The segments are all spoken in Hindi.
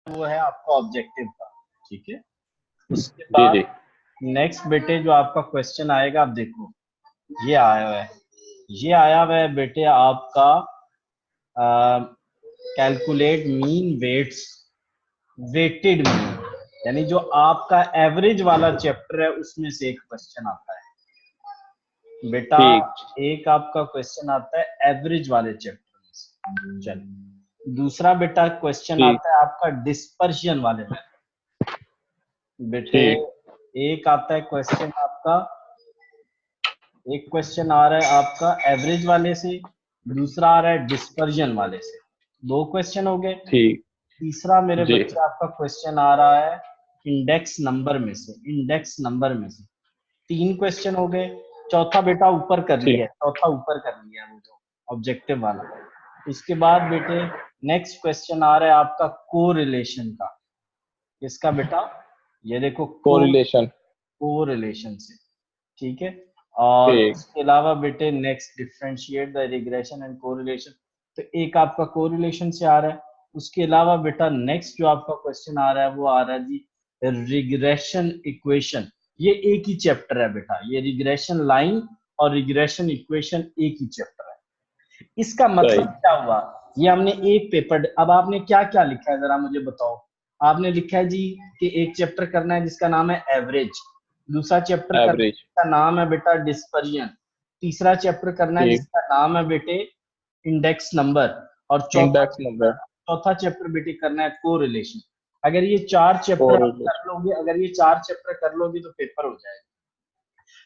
वो है आपका ऑब्जेक्टिव का, ठीक है। उसके जी बाद जी नेक्स्ट बेटे जो आपका क्वेश्चन आएगा, आप देखो ये आया हुआ है, ये आया हुआ है बेटे आपका calculate mean weights, weighted mean, यानी जो आपका एवरेज वाला चैप्टर है उसमें से एक क्वेश्चन आता है बेटा। ठीक एक आपका क्वेश्चन आता है एवरेज वाले चैप्टर में से। चलो दूसरा बेटा क्वेश्चन ठीक आता है आपका डिस्पर्शन वाले में बेटे। ठीक एक आता है क्वेश्चन आपका, एक क्वेश्चन आ रहा है आपका एवरेज वाले से, दूसरा आ रहा है डिस्पर्जन वाले से। दो क्वेश्चन हो गए। ठीक तीसरा मेरे जी बच्चे आपका क्वेश्चन आ रहा है इंडेक्स नंबर में से, इंडेक्स नंबर में से। तीन क्वेश्चन हो गए। चौथा बेटा ऊपर कर लिया ठीक है, चौथा ऊपर कर लिया है वो जो ऑब्जेक्टिव वाला। उसके बाद बेटे नेक्स्ट क्वेश्चन आ रहा है आपका कोरिलेशन का। इसका बेटा ये देखो कोरिलेशन कोरिलेशन से, ठीक है। और ठीक उसके अलावा बेटे next differentiate the regression and correlation, तो एक आपका कोरिलेशन से आ रहा है। उसके अलावा बेटा नेक्स्ट जो आपका क्वेश्चन आ रहा है वो आ रहा है जी रिग्रेशन इक्वेशन। ये एक ही चैप्टर है बेटा, ये रिग्रेशन लाइन और रिग्रेशन इक्वेशन एक ही चैप्टर है। इसका सही मतलब क्या हुआ, ये हमने एक पेपर, अब आपने क्या क्या लिखा है जरा मुझे बताओ। आपने लिखा है जी कि एक चैप्टर करना है जिसका नाम है एवरेज, दूसरा चैप्टर करना है एवरेज जिसका नाम है बेटा डिस्पर्जन, तीसरा चैप्टर करना है ठीक जिसका नाम है बेटे इंडेक्स नंबर, और चौथा इंडेक्स चैप्टर, नंबर चौथा चैप्टर बेटे करना है कोरिलेशन। अगर ये चार चैप्टर आप कर कोरिलेशन लोगे, अगर ये चार चैप्टर कर लोगे तो पेपर हो जाएगा।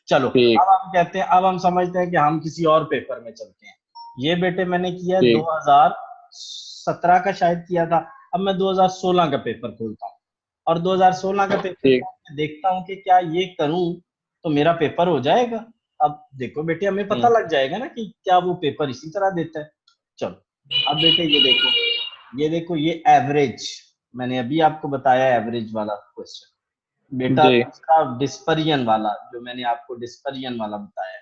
चलो अब ठीक हम कहते हैं, अब हम समझते हैं कि हम किसी और पेपर में चलते हैं। ये बेटे मैंने किया ठीक 2017 का शायद किया था। अब मैं 2016 का पेपर खोलता हूँ और 2016 का पेपर ठीक खोल के देखता हूँ कि क्या ये करूँ तो मेरा पेपर हो जाएगा। अब देखो बेटे हमें पता हम्म लग जाएगा ना कि क्या वो पेपर इसी तरह देता है। चलो अब बेटे ये देखो, ये देखो ये एवरेज, मैंने अभी आपको बताया एवरेज वाला क्वेश्चन बेटा। जी दूसरा डिस्पर्जन वाला जो मैंने आपको डिस्पर्जन वाला बताया,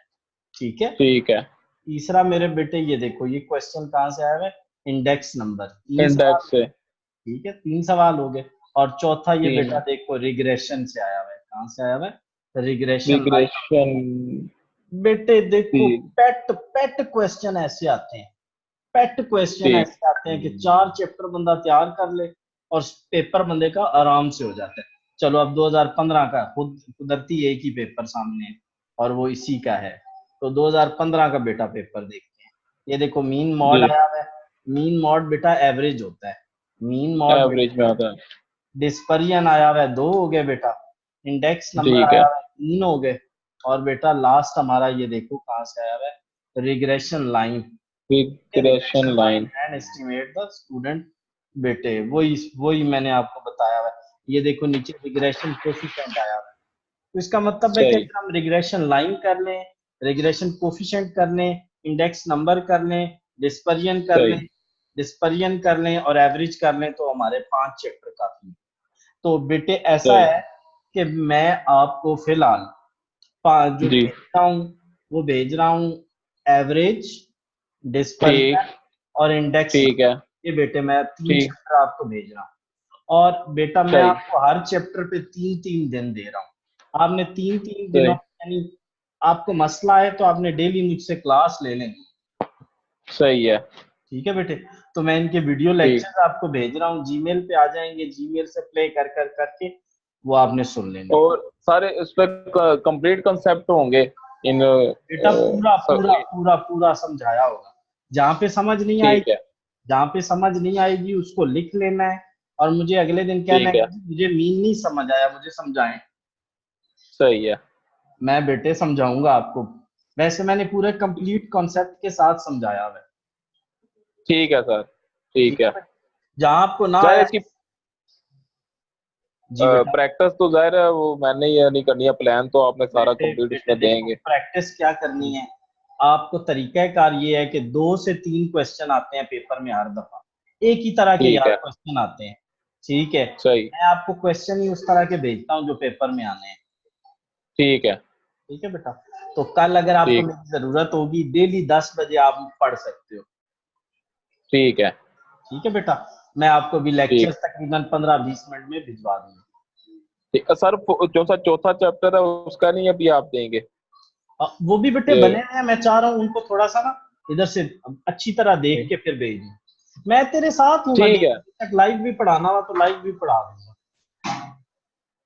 ठीक है। ठीक है तीसरा मेरे बेटे ये देखो ये क्वेश्चन कहाँ से आया है, इंडेक्स नंबर, तीन सवाल, इंडेक्स से ठीक है, तीन सवाल हो गए। और चौथा ये तीन बेटा देखो रिग्रेशन से आया हुआ है, कहाँ से आया हुआ है, रिग्रेशन लाइन। रिग्रेशन बेटे देखो ठीक पेट पेट क्वेश्चन ऐसे आते हैं, पेट क्वेश्चन ठीक ऐसे आते हैं कि चार चैप्टर बंदा तैयार कर ले और पेपर बंदे का आराम से हो जाता है। चलो अब 2015 का खुद कुदरती एक ही पेपर सामने है और वो इसी का है, तो 2015 का बेटा पेपर देखते हैं। ये देखो मीन मॉड जी आया हुआ है, मीन मॉड बेटा एवरेज होता है, मीन मॉड एवरेज में आता है डिस्पर्जन आया हुआ है, दो हो गए बेटा, इंडेक्स नंबर ठीक आया है हुआ है, तीन हो गए। और बेटा लास्ट हमारा ये देखो कहाँ से आया हुआ है, regression line, regression regression line line and estimate the student बेटे, वही वही मैंने आपको बताया हुआ है। ये देखो नीचे रिग्रेशन कोफिशिएंट आया हुआ है, तो इसका मतलब है कि सही अगर हम रिग्रेशन लाइन कर लें, रिग्रेशन कोफिशिएंट कर लें, इंडेक्स नंबर कर लें, डिस्पर्जन कर सही लें, डिस्पर्जन कर लें और एवरेज कर लें तो हमारे 5 चैप्टर काफी है। तो बेटे ऐसा सही है कि मैं आपको फिलहाल जो जी भेज रहा हूँ वो भेज रहा हूँ एवरेज, ठीक डिस्पर्जन और इंडेक्स ठीक है नंबर, ये बेटे मैं 3 ठीक चैप्टर आपको भेज रहा हूँ। और बेटा मैं सही आपको हर चैप्टर पे 3-3 दिन दे रहा हूँ। आपने 3-3 दिनों सही यानी आपको मसला है तो आपने डेली मुझसे क्लास ले लेनी, सही है ठीक है बेटे। तो मैं इनके वीडियो ठीक लेक्चर्स आपको भेज रहा हूँ, जीमेल पे आ जाएंगे, जीमेल से प्ले कर कर करके वो आपने सुन लेने। और सारे इस पे कंप्लीट कंसेप्ट होंगे इन बेटा पूरा पूरा पूरा पूरा समझाया होगा। जहाँ पे समझ नहीं ठीक आएगी, है जहाँ पे समझ नहीं आएगी उसको लिख लेना है और मुझे अगले दिन कहना ठीक है है कि मुझे मीन नहीं समझ आया, मुझे समझाएं। सही है मैं बेटे समझाऊंगा आपको, वैसे मैंने पूरे कंप्लीट कॉन्सेप्ट के साथ समझाया है, ठीक है सर ठीक ठीक है है बेटा। जहाँ आपको ना जाहिर आया, इसकी जी बेटा। प्रैक्टिस तो जाहिर है वो मैंने ये नहीं करनी है, प्लान तो आपने सारा बेटे कंप्लीट बेटे इसमें देखो देंगे प्रैक्टिस क्या करनी है, आपको तरीकाकार ये है कि 2 से 3 क्वेश्चन आते हैं पेपर में हर दफा, एक ही तरह के ठीक यार है क्वेश्चन आते हैं, ठीक है। सही मैं आपको क्वेश्चन ही उस तरह के भेजता हूँ जो पेपर में आने हैं, ठीक है ठीक है बेटा। तो कल अगर आपको ठीक मेरी जरूरत होगी डेली 10 बजे आप पढ़ सकते हो, ठीक है ठीक है बेटा। मैं आपको भी लेक्चर ठीक तकरीबन 15-20 मिनट में भिजवा दूंगा। ठीक सर। जो सा चौथा चैप्टर है उसका नहीं अभी आप देंगे? वो भी बेटे बने ये हुए हैं, मैं चाह रहा हूँ उनको थोड़ा सा ना इधर से अच्छी तरह देख के फिर भेज दूं। मैं तेरे साथ हूँ, ठीक अगर है, तक लाइव भी पढ़ाना हुआ तो लाइव भी पढ़ा दूंगा।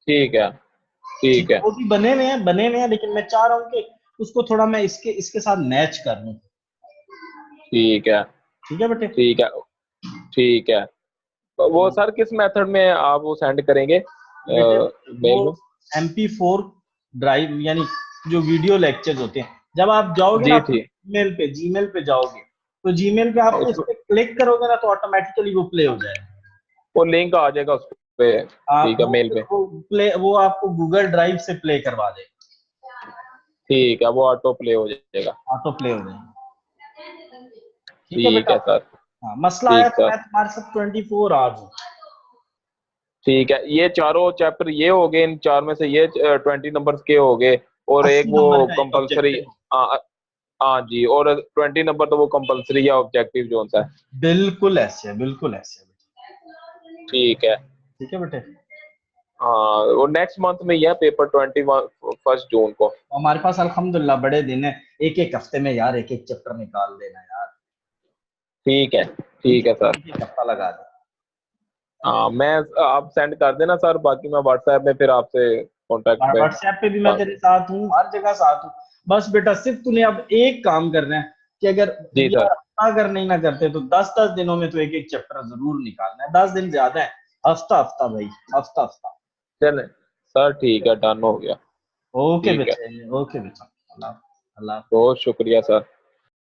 ठीक है, ठीक ठीक है, है, वो भी बने हुए हैं, लेकिन मैं चाह रहा हूँ कि उसको थोड़ा मैं इसके इसके साथ मैच कर लूं। ठीक है, ठीक है बेटे। ठीक है, ठीक है। तो वो सर किस मेथड में आप वो सेंड करेंगे बेटे वो मेल में? MP4 ड्राइव, यानी जो वीडियो लेक्चर्स होते हैं, जब आप जाओगे ना जी अपने थी। जीमेल पे जाओगे, तो जीमेल पे आपको उस उस पर क्लिक करोगे ना तो ऑटोमेटिकली वो प्ले हो जाएगा। वो लिंक आ जाएगा उस पे, आप ठीक है, मेल पे। वो आपको गूगल ड्राइव से प्ले करवा देगा। ठीक है, वो ऑटो प्ले हो जाएगा। ऑटो प्ले हो जाएगा। ठीक है ठीक बेटा। है सर। हाँ, मसला आया ठीक तो सर। मैं तुम्हारे साथ 24 आवर्स हूँ। ठीक है, ये चारों चैप्टर ये हो गए, इन चार में से ये 20 नंबर के हो गए, और एक 80 वो नंबर का एक कंपलसरी। ऑब्जेक्टिव। हाँ, हाँ जी, और 20 नंबर तो वो कंपलसरी है, ऑब्जेक्टिव जो सा है। बिल्कुल ऐसे है, बिल्कुल ऐसे है बेटा। ठीक है। ठीक है बेटे। हाँ, वो नेक्स्ट मंथ में ही है पेपर, 21 जून को। हमारे पास अल्हम्दुलिल्लाह बड़े दिन है, एक एक हफ्ते में यार एक एक चैप्टर निकाल देना यार। ठीक है, ठीक ठीक है, है सर। एक एक हफ्ता लगा दे। हाँ, मैं आप सेंड कर देना सर, बाकी मैं व्हाट्सएप में फिर आपसे कांटेक्ट में व्हाट्सएप पे भी मैं बात। तेरे साथ हूँ, हर जगह साथ हूँ। बस बेटा सिर्फ तूने अब एक काम करना है कि अगर जी सर। यार हफ्ता अगर नहीं ना करते तो 10-10 दिनों में तो एक एक चैप्टर जरूर निकालना है। 10 दिन ज्यादा है, हफ्ता हफ्ता भाई, हफ्ता हफ्ता। चले सर, ठीक है, डन हो गया। ओके ठीक है, बेटे, ओके बेटा। अल्लाह अल्लाह। बहुत शुक्रिया सर।